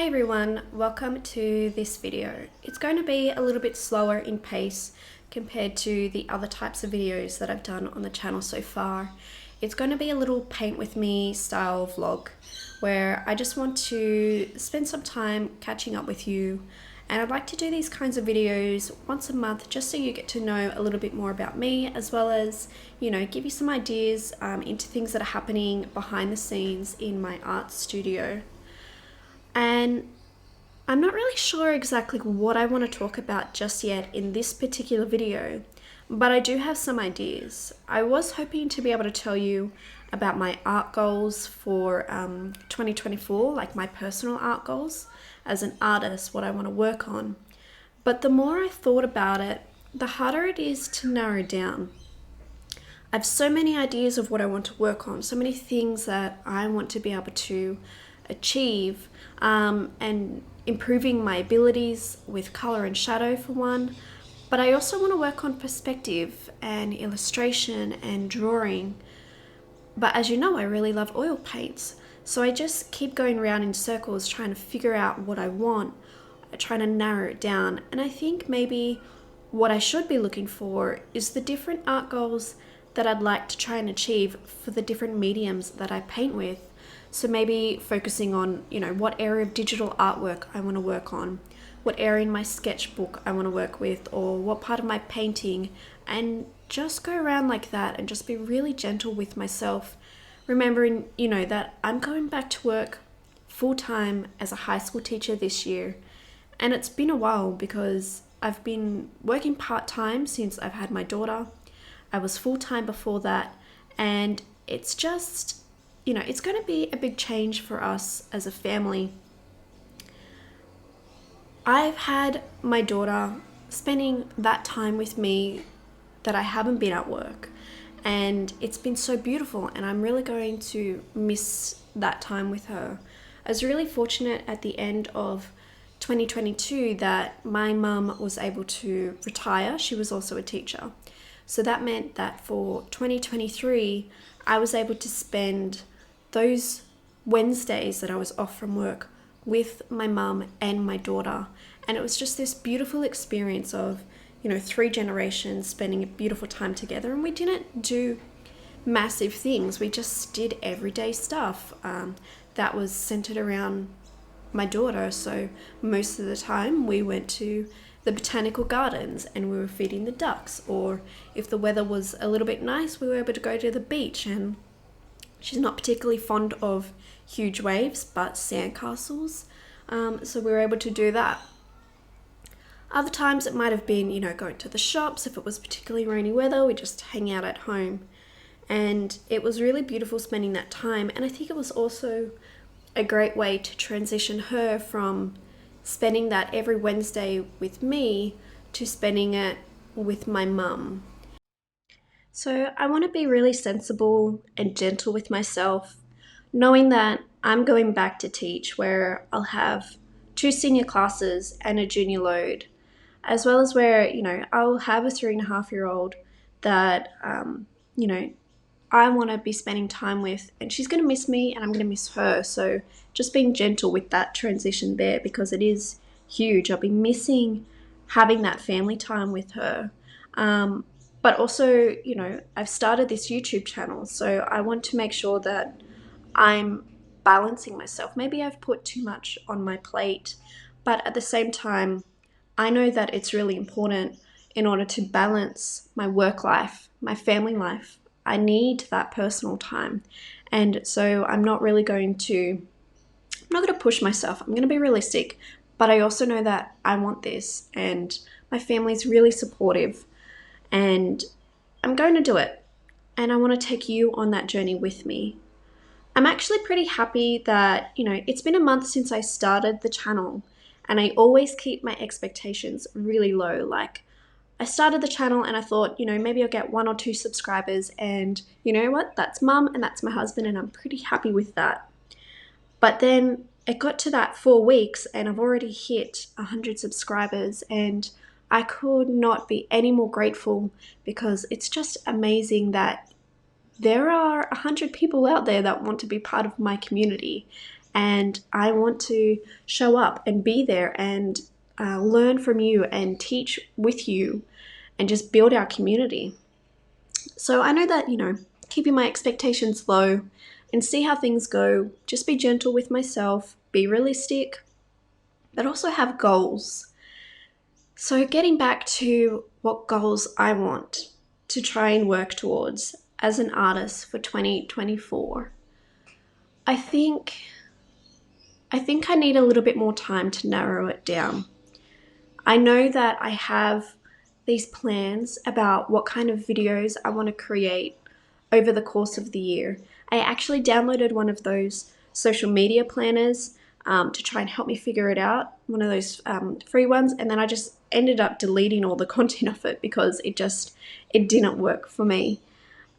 Hi everyone, welcome to this video. It's going to be a little bit slower in pace compared to the other types of videos that I've done on the channel so far. It's going to be a little paint with me style vlog where I just want to spend some time catching up with you, and I'd like to do these kinds of videos once a month just so you get to know a little bit more about me, as well as, give you some ideas into things that are happening behind the scenes in my art studio. And I'm not really sure exactly what I want to talk about just yet in this particular video, but I do have some ideas. I was hoping to be able to tell you about my art goals for 2024, like my personal art goals as an artist, what I want to work on. But the more I thought about it, the harder it is to narrow down. I have so many ideas of what I want to work on, so many things that I want to be able to achieve, and improving my abilities with color and shadow for one, but I also want to work on perspective and illustration and drawing. But as you know, I really love oil paints, so I just keep going around in circles trying to figure out what I want, trying to narrow it down. And I think maybe what I should be looking for is the different art goals that I'd like to try and achieve for the different mediums that I paint with. So maybe focusing on, what area of digital artwork I want to work on, what area in my sketchbook I want to work with, or what part of my painting, and just go around like that and just be really gentle with myself, remembering, that I'm going back to work full-time as a high school teacher this year. And it's been a while because I've been working part-time since I've had my daughter. I was full-time before that, and it's just, it's going to be a big change for us as a family. I've had my daughter spending that time with me that I haven't been at work, and it's been so beautiful, and I'm really going to miss that time with her. I was really fortunate at the end of 2022 that my mum was able to retire. She was also a teacher. So that meant that for 2023, I was able to spend those Wednesdays that I was off from work with my mum and my daughter. And it was just this beautiful experience of, 3 generations spending a beautiful time together. And we didn't do massive things. We just did everyday stuff that was centered around my daughter. So most of the time we went to the botanical gardens and we were feeding the ducks, or if the weather was a little bit nice, we were able to go to the beach. And she's not particularly fond of huge waves, but sandcastles. So we were able to do that. Other times it might have been, going to the shops. If it was particularly rainy weather, we just hang out at home. And it was really beautiful spending that time. And I think it was also a great way to transition her from spending that every Wednesday with me to spending it with my mum. So I want to be really sensible and gentle with myself, knowing that I'm going back to teach where I'll have 2 senior classes and a junior load, as well as where, I'll have a 3.5-year-old that, I want to be spending time with, and she's going to miss me and I'm going to miss her. So just being gentle with that transition there, because it is huge. I'll be missing having that family time with her. But also, I've started this YouTube channel, so I want to make sure that I'm balancing myself. Maybe I've put too much on my plate, but at the same time, I know that it's really important in order to balance my work life, my family life. I need that personal time. And so I'm not going to push myself. I'm going to be realistic, but I also know that I want this, and my family's really supportive, and I'm going to do it. And I want to take you on that journey with me. I'm actually pretty happy that, it's been a month since I started the channel, and I always keep my expectations really low. Like, I started the channel and I thought, maybe I'll get 1 or 2 subscribers, and you know what? That's mum and that's my husband, and I'm pretty happy with that. But then it got to that 4 weeks and I've already hit 100 subscribers, and I could not be any more grateful, because it's just amazing that there are 100 people out there that want to be part of my community. and I want to show up and be there and learn from you and teach with you and just build our community. So I know that, keeping my expectations low and see how things go, just be gentle with myself, be realistic, but also have goals. So getting back to what goals I want to try and work towards as an artist for 2024, I think I need a little bit more time to narrow it down. I know that I have these plans about what kind of videos I want to create over the course of the year. I actually downloaded one of those social media planners to try and help me figure it out, one of those free ones, and then I just ended up deleting all the content of it because it didn't work for me.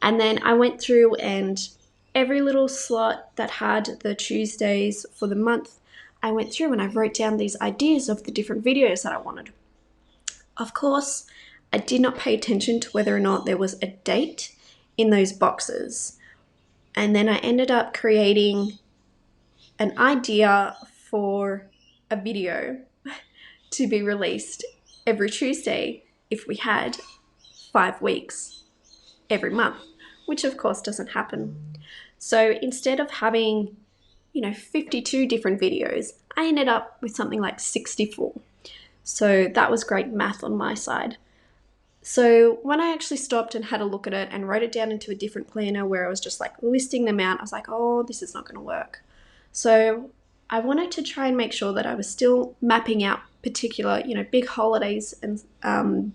And then I went through and every little slot that had the Tuesdays for the month, I went through and I wrote down these ideas of the different videos that I wanted. Of course, I did not pay attention to whether or not there was a date in those boxes. And then I ended up creating an idea for a video to be released every Tuesday if we had 5 weeks every month, which of course doesn't happen. So instead of having, 52 different videos, I ended up with something like 64. So that was great math on my side. So when I actually stopped and had a look at it and wrote it down into a different planner where I was just like listing them out, I was like, oh, this is not going to work. So I wanted to try and make sure that I was still mapping out particular, big holidays and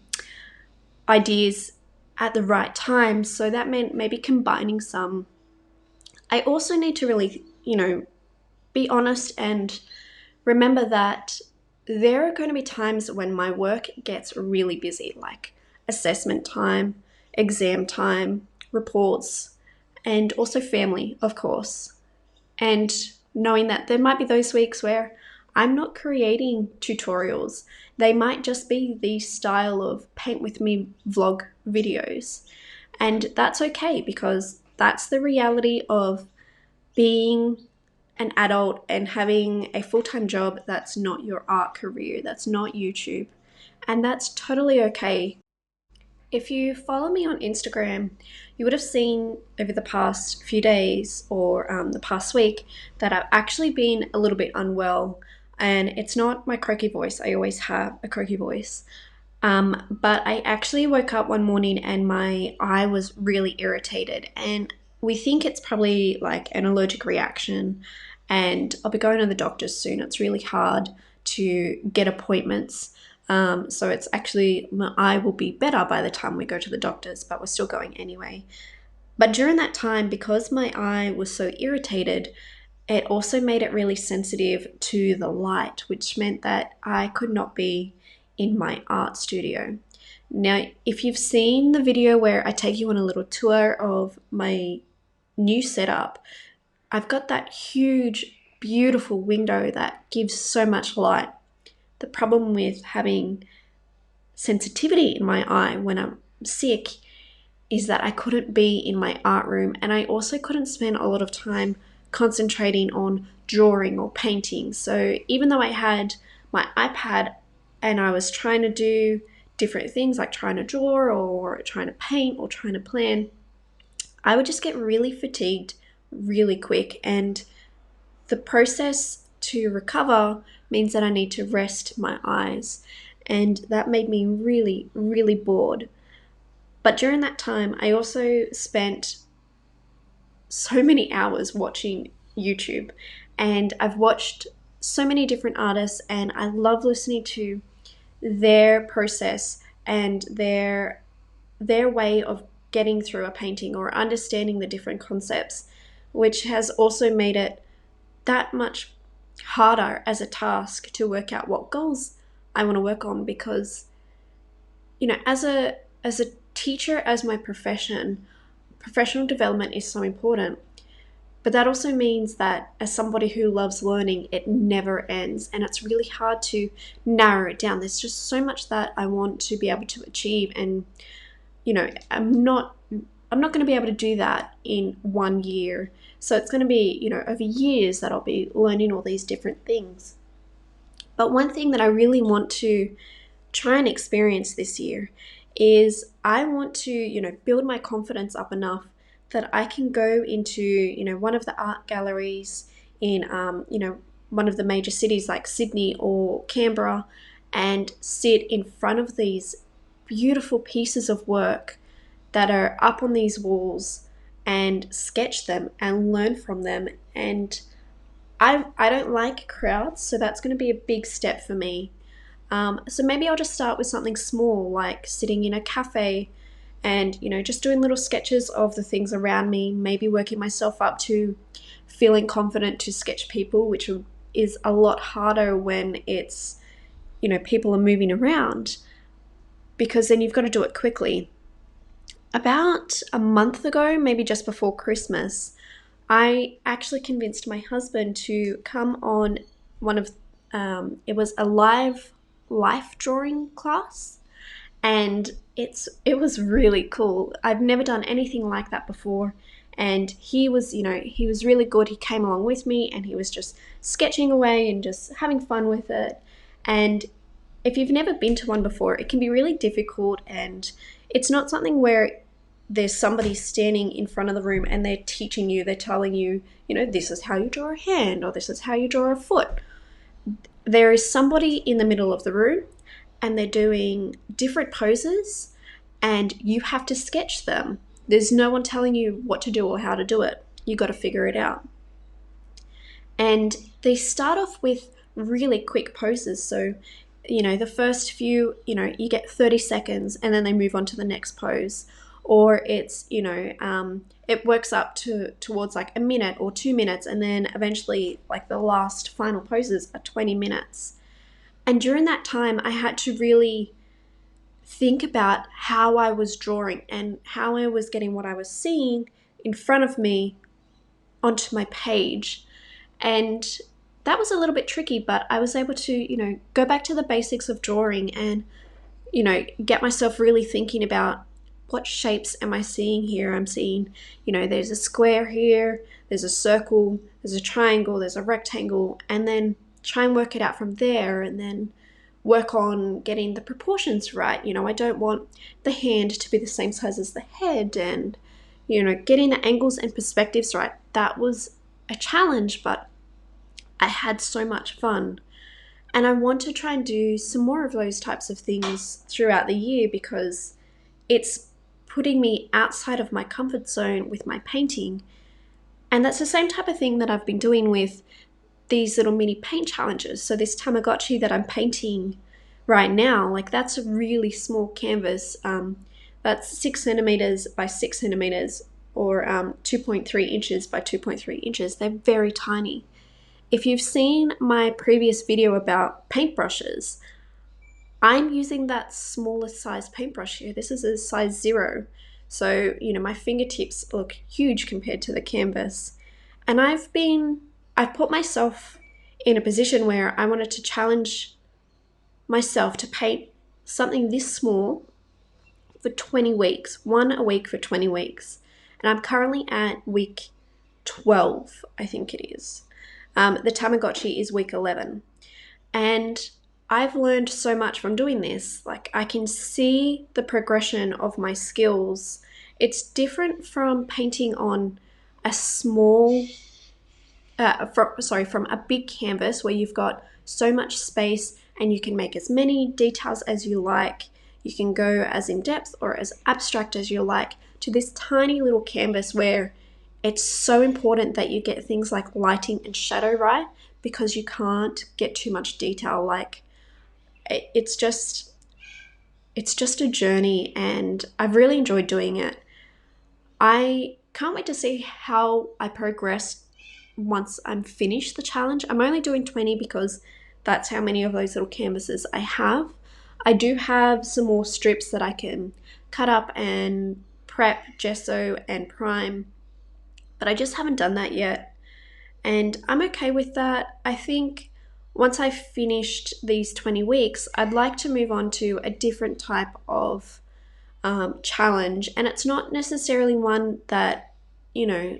ideas at the right time. So that meant maybe combining some. I also need to really, be honest and remember that there are going to be times when my work gets really busy, like assessment time, exam time, reports, and also family, of course. And knowing that there might be those weeks where I'm not creating tutorials. They might just be the style of paint with me vlog videos. And that's okay because that's the reality of being an adult and having a full-time job that's not your art career, that's not YouTube. And that's totally okay. If you follow me on Instagram, you would have seen over the past few days or the past week that I've actually been a little bit unwell. And it's not my croaky voice. I always have a croaky voice. But I actually woke up one morning and my eye was really irritated. And we think it's probably like an allergic reaction. And I'll be going to the doctors soon. It's really hard to get appointments. So it's actually, my eye will be better by the time we go to the doctors, but we're still going anyway. But during that time, because my eye was so irritated, it also made it really sensitive to the light, which meant that I could not be in my art studio. Now, if you've seen the video where I take you on a little tour of my new setup, I've got that huge, beautiful window that gives so much light. The problem with having sensitivity in my eye when I'm sick is that I couldn't be in my art room, and I also couldn't spend a lot of time concentrating on drawing or painting. So even though I had my iPad and I was trying to do different things like trying to draw or trying to paint or trying to plan, I would just get really fatigued really quick, and the process to recover means that I need to rest my eyes, and that made me really, really bored. But during that time, I also spent so many hours watching YouTube, and I've watched so many different artists, and I love listening to their process and their way of getting through a painting or understanding the different concepts, which has also made it that much harder as a task to work out what goals I want to work on, because as a teacher, as my profession, professional development is so important. But that also means that as somebody who loves learning, it never ends, and it's really hard to narrow it down. There's just so much that I want to be able to achieve, and I'm not I'm not going to be able to do that in 1 year. So it's going to be, over years that I'll be learning all these different things. But one thing that I really want to try and experience this year is I want to, build my confidence up enough that I can go into, one of the art galleries in, one of the major cities like Sydney or Canberra and sit in front of these beautiful pieces of work that are up on these walls and sketch them and learn from them. And I don't like crowds, so that's going to be a big step for me. So maybe I'll just start with something small, like sitting in a cafe and, just doing little sketches of the things around me, maybe working myself up to feeling confident to sketch people, which is a lot harder when it's, people are moving around, because then you've got to do it quickly. About a month ago, maybe just before Christmas, I actually convinced my husband to come on one of, it was a live life drawing class, and it was really cool. I've never done anything like that before, and he was really good. He came along with me, and he was just sketching away and just having fun with it. And if you've never been to one before, it can be really difficult, and it's not something where there's somebody standing in front of the room and they're teaching you, they're telling you, this is how you draw a hand or this is how you draw a foot. There is somebody in the middle of the room and they're doing different poses and you have to sketch them. There's no one telling you what to do or how to do it. You got to figure it out. And they start off with really quick poses. So, the first few, you get 30 seconds and then they move on to the next pose. Or it's, it works up towards like a minute or 2 minutes, and then eventually like the last final poses are 20 minutes. And during that time, I had to really think about how I was drawing and how I was getting what I was seeing in front of me onto my page. And that was a little bit tricky, but I was able to, go back to the basics of drawing and, get myself really thinking about what shapes am I seeing here. I'm seeing, there's a square here, there's a circle, there's a triangle, there's a rectangle, and then try and work it out from there, and then work on getting the proportions right. I don't want the hand to be the same size as the head, and, getting the angles and perspectives right. That was a challenge, but I had so much fun. And I want to try and do some more of those types of things throughout the year, because it's putting me outside of my comfort zone with my painting. And that's the same type of thing that I've been doing with these little mini paint challenges. So this Tamagotchi that I'm painting right now, like that's a really small canvas. That's 6 centimeters by 6 centimeters, or 2.3 inches by 2.3 inches. They're very tiny. If you've seen my previous video about paintbrushes, I'm using that smallest size paintbrush here. This is a size 0. So, my fingertips look huge compared to the canvas. And I've put myself in a position where I wanted to challenge myself to paint something this small for 20 weeks, one a week for 20 weeks. And I'm currently at week 12, I think it is. The Tamagotchi is week 11. And I've learned so much from doing this. Like, I can see the progression of my skills. It's different from painting on a small, from a big canvas where you've got so much space and you can make as many details as you like. You can go as in depth or as abstract as you like, to this tiny little canvas where it's so important that you get things like lighting and shadow right, because you can't get too much detail. Like, it's just a journey, and I've really enjoyed doing it. I can't wait to see how I progress once I'm finished the challenge. I'm only doing 20 because that's how many of those little canvases I have. I do have some more strips that I can cut up and prep, gesso, and prime, but I just haven't done that yet. And I'm okay with that. I think once I've finished these 20 weeks, I'd like to move on to a different type of challenge, and it's not necessarily one that, you know,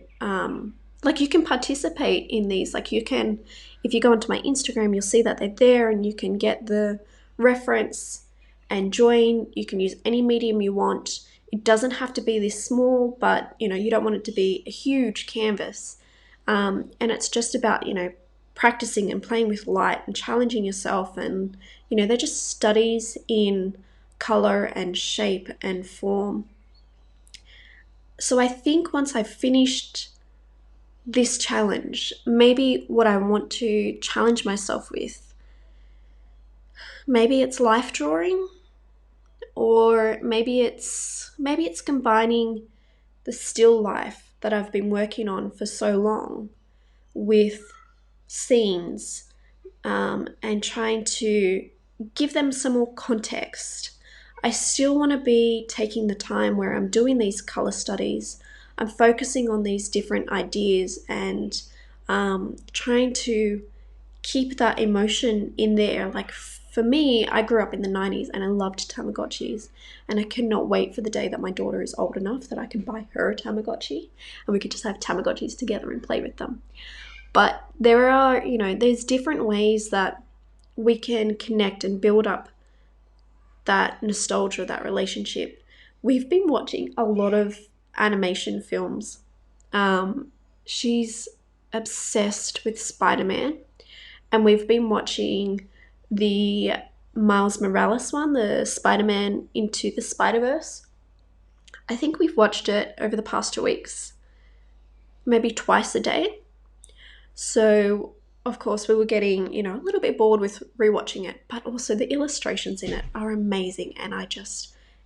like you can participate in these. Like you can, if you go onto my Instagram, you'll see that they're there and you can get the reference and join. You can use any medium you want. It doesn't have to be this small, but you know, you don't want it to be a huge canvas. And it's just about, you know, practicing and playing with light and challenging yourself. And, you know, they're just studies in color and shape and form. So I think once I've finished this challenge, maybe what I want to challenge myself with, maybe it's life drawing, or maybe it's combining the still life that I've been working on for so long with scenes, and trying to give them some more context. I still want to be taking the time where I'm doing these color studies. I'm focusing on these different ideas and trying to keep that emotion in there. Like for me, I grew up in the 90s and I loved Tamagotchis, and I cannot wait for the day that my daughter is old enough that I can buy her a Tamagotchi and we could just have Tamagotchis together and play with them. But there are, you know, there's different ways that we can connect and build up that nostalgia, that relationship. We've been watching a lot of animation films. She's obsessed with Spider-Man, and we've been watching the Miles Morales one, the Spider-Man Into the Spider-Verse. I think we've watched it over the past 2 weeks, maybe twice a day. So, of course, we were getting, you know, a little bit bored with rewatching it, but also the illustrations in it are amazing. And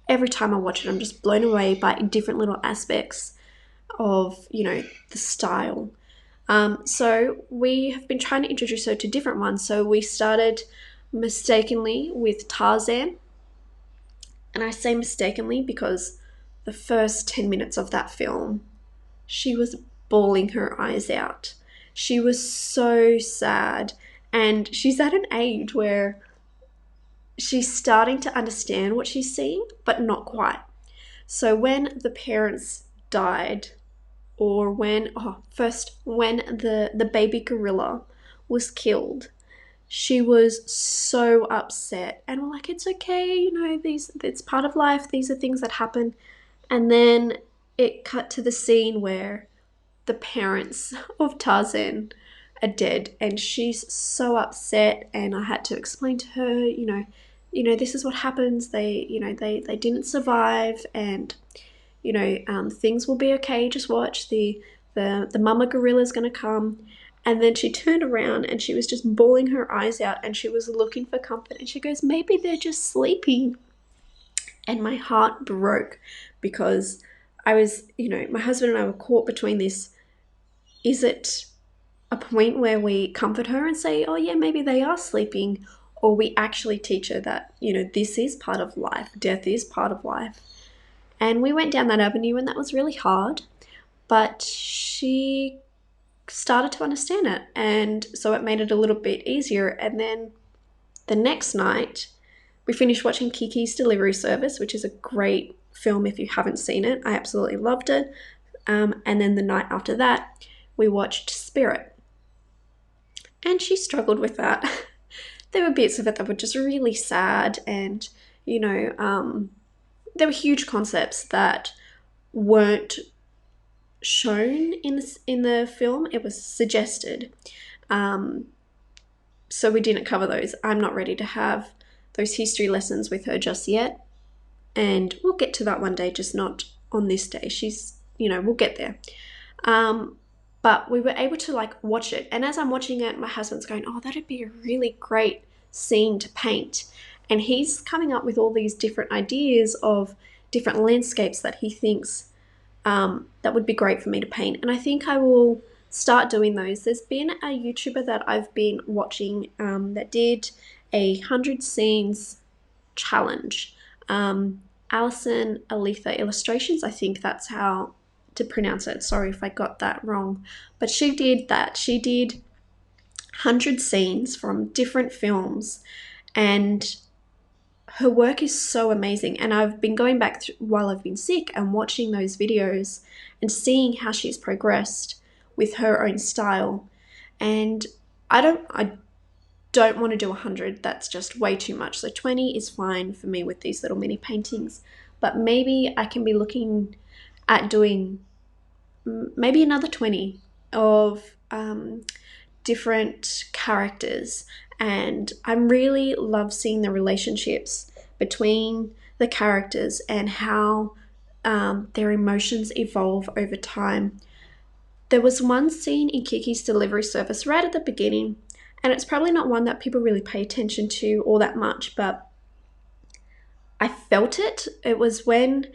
every time I watch it, I'm just blown away by different little aspects of, you know, the style. So we have been trying to introduce her to different ones. So we started mistakenly with Tarzan. And I say mistakenly because the first 10 minutes of that film, she was bawling her eyes out. She was so sad. And she's at an age where she's starting to understand what she's seeing, but not quite. So when the parents died, or when the baby gorilla was killed, she was so upset. And we're like, it's okay, you know, it's part of life, these are things that happen. And then it cut to the scene where the parents of Tarzan are dead, and she's so upset. And I had to explain to her, this is what happens. They didn't survive, and things will be okay. Just watch the mama gorilla's gonna come. And then she turned around and she was just bawling her eyes out, and she was looking for comfort. And she goes, maybe they're just sleeping. And my heart broke because my husband and I were caught between this. Is it a point where we comfort her and say, oh yeah, maybe they are sleeping, or we actually teach her that, this is part of life, death is part of life? And we went down that avenue, and that was really hard, but she started to understand it, and so it made it a little bit easier. And then the next night, we finished watching Kiki's Delivery Service, which is a great film if you haven't seen it. I absolutely loved it. And then the night after that, we watched Spirit. And she struggled with that. There were bits of it that were just really sad, and, there were huge concepts that weren't shown in the film. It was suggested. So we didn't cover those. I'm not ready to have those history lessons with her just yet. And we'll get to that one day, just not on this day. We'll get there. But we were able to watch it. And as I'm watching it, my husband's going, oh, that'd be a really great scene to paint. And he's coming up with all these different ideas of different landscapes that he thinks that would be great for me to paint. And I think I will start doing those. There's been a YouTuber that I've been watching that did 100 scenes challenge. Alison Aletha Illustrations, I think that's how to pronounce it. Sorry if I got that wrong. But she did that. She did 100 scenes from different films, and her work is so amazing. And I've been going back while I've been sick and watching those videos and seeing how she's progressed with her own style. And I don't want to do 100. That's just way too much. So 20 is fine for me with these little mini paintings. But maybe I can be looking at doing maybe another 20 of different characters. And I really love seeing the relationships between the characters and how their emotions evolve over time. There was one scene in Kiki's delivery service right at the beginning, and it's probably not one that people really pay attention to all that much, but I felt it. It was when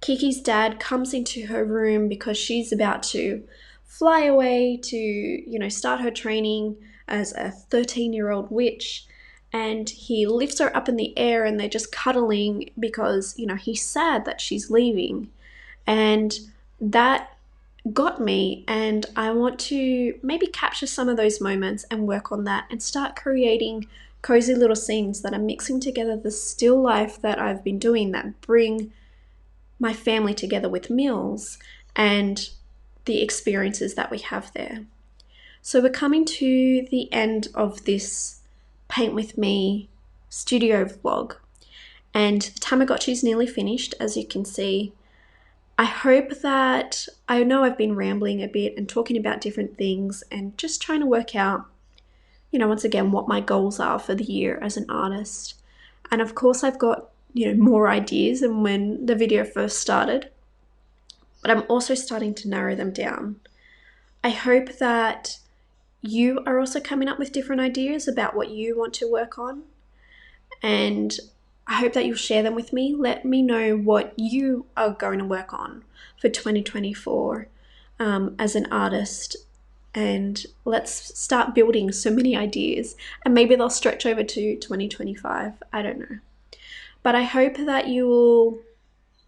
Kiki's dad comes into her room because she's about to fly away to, start her training as a 13-year-old witch. And he lifts her up in the air and they're just cuddling because, he's sad that she's leaving. And that got me, and I want to maybe capture some of those moments and work on that and start creating cozy little scenes that are mixing together the still life that I've been doing that bring my family together with meals and the experiences that we have there. So we're coming to the end of this Paint With Me studio vlog, and the Tamagotchi is nearly finished, as you can see. I hope that, I know I've been rambling a bit and talking about different things and just trying to work out, once again, what my goals are for the year as an artist. And of course I've got, more ideas than when the video first started, but I'm also starting to narrow them down. I hope that you are also coming up with different ideas about what you want to work on, and I hope that you'll share them with me. Let me know what you are going to work on for 2024 as an artist, and let's start building so many ideas, and maybe they'll stretch over to 2025. I don't know. But I hope that you will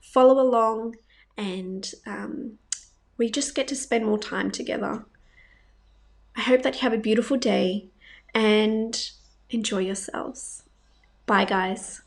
follow along and we just get to spend more time together. I hope that you have a beautiful day and enjoy yourselves. Bye, guys.